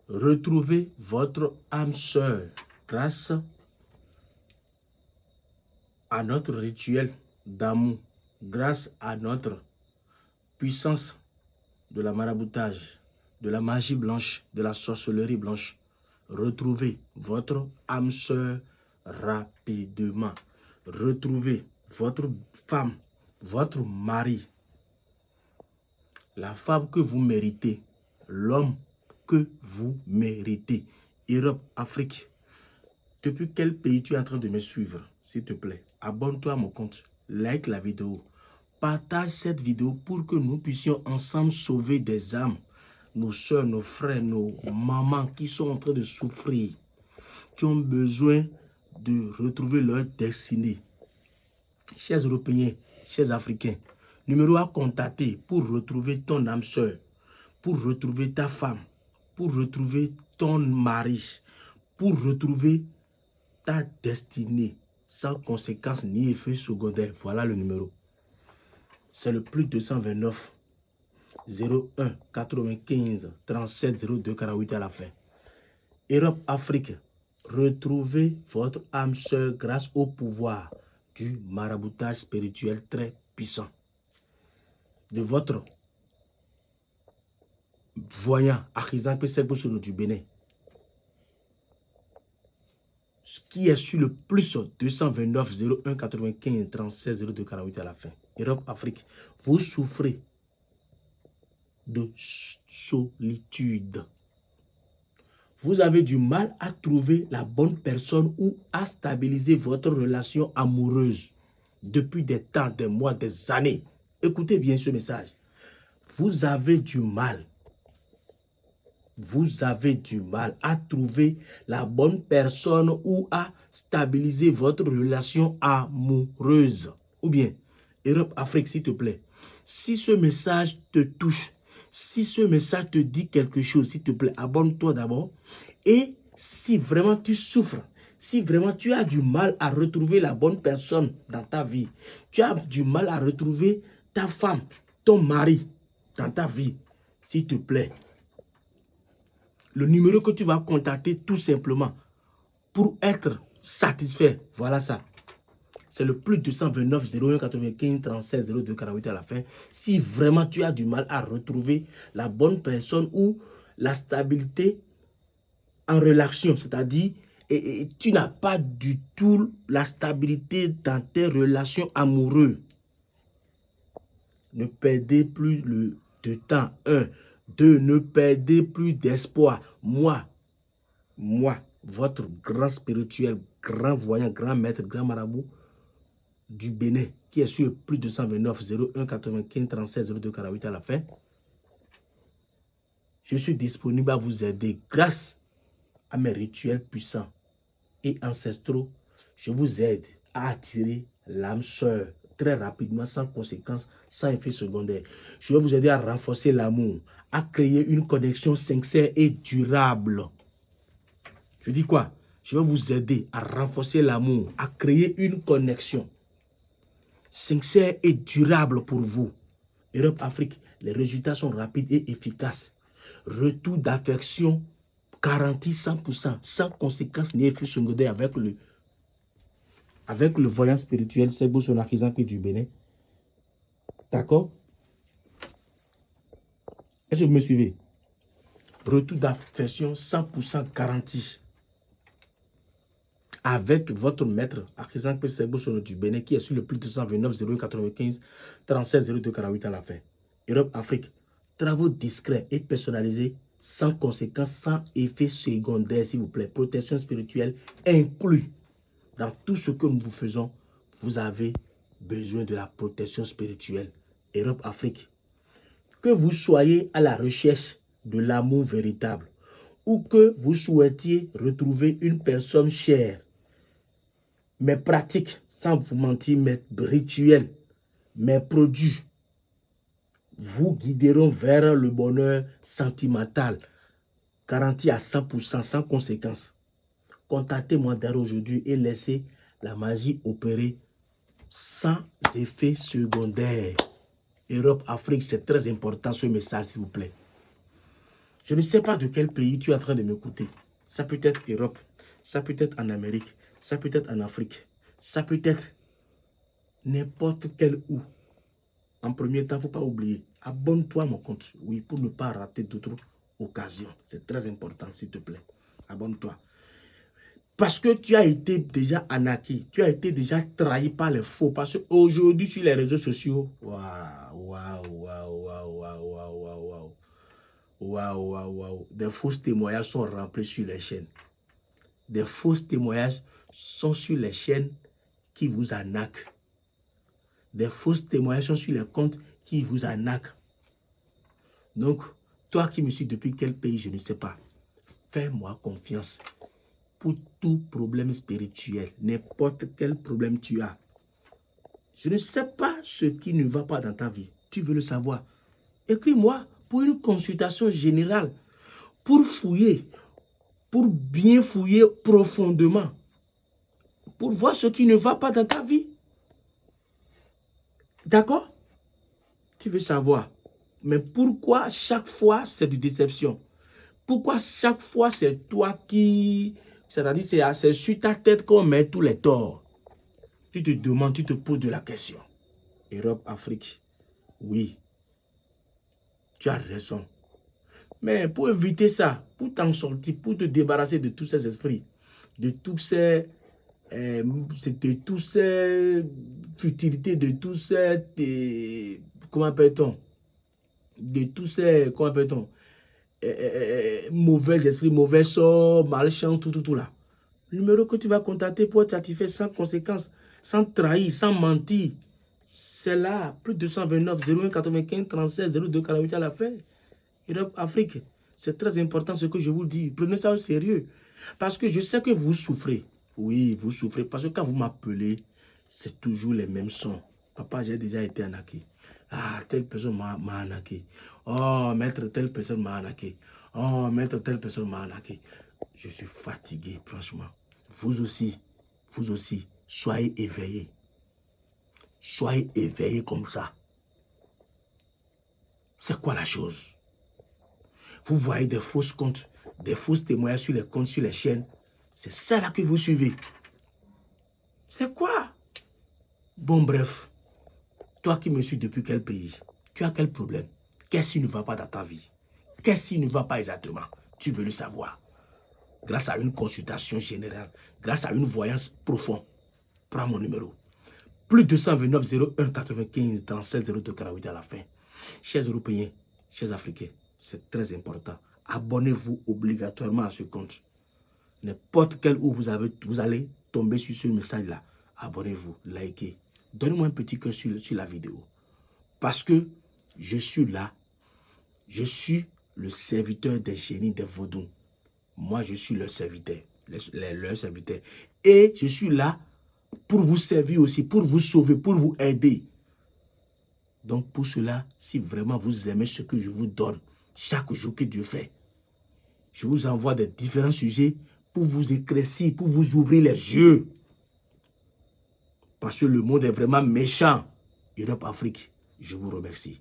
Retrouvez votre âme sœur grâce à notre rituel d'amour, grâce à notre puissance de la maraboutage, de la magie blanche, de la sorcellerie blanche. Retrouvez votre âme sœur rapidement. Retrouvez votre femme, votre mari, la femme que vous méritez, l'homme que vous méritez. Europe, Afrique. Depuis quel pays tu es en train de me suivre? S'il te plaît, abonne-toi à mon compte, like la vidéo, partage cette vidéo pour que nous puissions ensemble sauver des âmes, nos soeurs, nos frères, nos mamans qui sont en train de souffrir, qui ont besoin de retrouver leur destinée. Chers Européens, chers Africains, numéro à contacter pour retrouver ton âme sœur, pour retrouver ta femme, pour retrouver ton mari, pour retrouver ta destinée sans conséquence ni effet secondaire. Voilà le numéro. C'est le plus 229 01 95 37 02 48 à la fin. Europe, Afrique, retrouvez votre âme sœur grâce au pouvoir du maraboutage spirituel très puissant. De votre voyant Akhizan Pesebosono du Bénin, qui est sur le plus 229 01 95 36 02 48 à la fin. Europe, Afrique, vous souffrez de solitude. Vous avez du mal à trouver la bonne personne ou à stabiliser votre relation amoureuse depuis des temps, des mois, des années. Écoutez bien ce message. Vous avez du mal. Vous avez du mal à trouver la bonne personne ou à stabiliser votre relation amoureuse. Ou bien, Europe, Afrique, s'il te plaît. Si ce message te touche, si ce message te dit quelque chose, s'il te plaît, abonne-toi d'abord. Et si vraiment tu souffres, si vraiment tu as du mal à retrouver la bonne personne dans ta vie, tu as du mal à retrouver ta femme, ton mari dans ta vie, s'il te plaît, le numéro que tu vas contacter tout simplement pour être satisfait, voilà ça. C'est le plus 229 01 95 36 02 48 à la fin. Si vraiment tu as du mal à retrouver la bonne personne ou la stabilité en relation, c'est-à-dire et tu n'as pas du tout la stabilité dans tes relations amoureuses. Ne perdez plus de temps. 1. 2. Ne perdez plus d'espoir. Moi, votre grand spirituel, grand voyant, grand maître, grand marabout du Bénin, qui est sur plus de 229 01 95 36 02 48 à la fin, je suis disponible à vous aider grâce à mes rituels puissants et ancestraux. Je vous aide à attirer l'âme sœur très rapidement, sans conséquences, sans effet secondaire. Je vais vous aider à renforcer l'amour, à créer une connexion sincère et durable. Je dis quoi? Je vais vous aider à renforcer l'amour, à créer une connexion sincère et durable pour vous. Europe, Afrique, les résultats sont rapides et efficaces. Retour d'affection garanti 100%, sans conséquences ni effet secondaire avec le voyant spirituel Sebo Sonakizanpe du Bénin. D'accord? Est-ce que vous me suivez? Retour d'affection 100% garanti. Avec votre maître Akhizanpe Sebo Sono du Bénin qui est sur le plus 229 01 95 36 02 48 à la fin. Europe, Afrique, travaux discrets et personnalisés, sans conséquences, sans effet secondaire, s'il vous plaît. Protection spirituelle inclus. Dans tout ce que nous vous faisons, vous avez besoin de la protection spirituelle. Europe, Afrique. Que vous soyez à la recherche de l'amour véritable ou que vous souhaitiez retrouver une personne chère, mes pratiques, sans vous mentir, mes rituels, mes produits vous guideront vers le bonheur sentimental, garanti à 100%, sans conséquence. Contactez-moi dès aujourd'hui et laissez la magie opérer sans effet secondaire. Europe, Afrique, c'est très important ce message, s'il vous plaît. Je ne sais pas de quel pays tu es en train de m'écouter. Ça peut être Europe, ça peut être en Amérique, ça peut être en Afrique, ça peut être n'importe quel où. En premier temps, il ne faut pas oublier, abonne-toi à mon compte, oui, pour ne pas rater d'autres occasions. C'est très important, s'il te plaît. Abonne-toi. Parce que tu as été déjà arnaqué, tu as été déjà trahi par les faux. Parce qu'aujourd'hui, sur les réseaux sociaux, waouh, des faux témoignages sont remplis sur les chaînes. Des faux témoignages sont sur les chaînes qui vous arnaquent. Des faux témoignages sont sur les comptes qui vous arnaquent. Donc, toi qui me suis depuis quel pays, je ne sais pas. Fais-moi confiance. Pour tout problème spirituel, n'importe quel problème tu as. Je ne sais pas ce qui ne va pas dans ta vie. Tu veux le savoir. Écris-moi pour une consultation générale. Pour fouiller. Pour bien fouiller profondément. Pour voir ce qui ne va pas dans ta vie. D'accord? Tu veux savoir. Mais pourquoi chaque fois c'est de déception? Pourquoi chaque fois c'est toi qui... C'est-à-dire c'est sur ta tête qu'on met tous les torts. Tu te demandes, tu te poses de la question. Europe, Afrique, oui. Tu as raison. Mais pour éviter ça, pour t'en sortir, pour te débarrasser de tous ces esprits, de toutes ces futilités, de tous ces... comment appelle-t-on? De tous ces... comment appelle-t-on? Mauvais esprits, mauvais sorts, malchance, tout là. Le numéro que tu vas contacter pour être satisfait sans conséquence, sans trahir, sans mentir, c'est là, plus 229 01 95 36 02 48 à la fin. Europe, Afrique, c'est très important ce que je vous dis. Prenez ça au sérieux. Parce que je sais que vous souffrez. Oui, vous souffrez. Parce que quand vous m'appelez, c'est toujours les mêmes sons. Papa, j'ai déjà été arnaqué. Ah, telle personne m'a arnaqué. Oh, maître, telle personne m'a arnaqué. Oh, maître, telle personne m'a arnaqué. Je suis fatigué, franchement. Vous aussi, soyez éveillés. Soyez éveillés comme ça. C'est quoi la chose? Vous voyez des fausses comptes, des fausses témoignages sur les comptes, sur les chaînes. C'est ça là que vous suivez. C'est quoi? Bon, bref. Toi qui me suis depuis quel pays? Tu as quel problème? Qu'est-ce qui ne va pas dans ta vie? Qu'est-ce qui ne va pas exactement? Tu veux le savoir. Grâce à une consultation générale, grâce à une voyance profonde. Prends mon numéro. Plus 229 01 95 37 02 48 à la fin. Chers Européens, chers Africains, c'est très important. Abonnez-vous obligatoirement à ce compte. N'importe quel où vous allez tomber sur ce message-là. Abonnez-vous, likez. Donnez-moi un petit cœur sur la vidéo. Parce que je suis là. Je suis le serviteur des génies des vaudous. Moi, je suis leur serviteur. Leur serviteur. Et je suis là pour vous servir aussi, pour vous sauver, pour vous aider. Donc pour cela, si vraiment vous aimez ce que je vous donne, chaque jour que Dieu fait, je vous envoie des différents sujets pour vous éclaircir, pour vous ouvrir les yeux. Parce que le monde est vraiment méchant. Europe, Afrique, je vous remercie.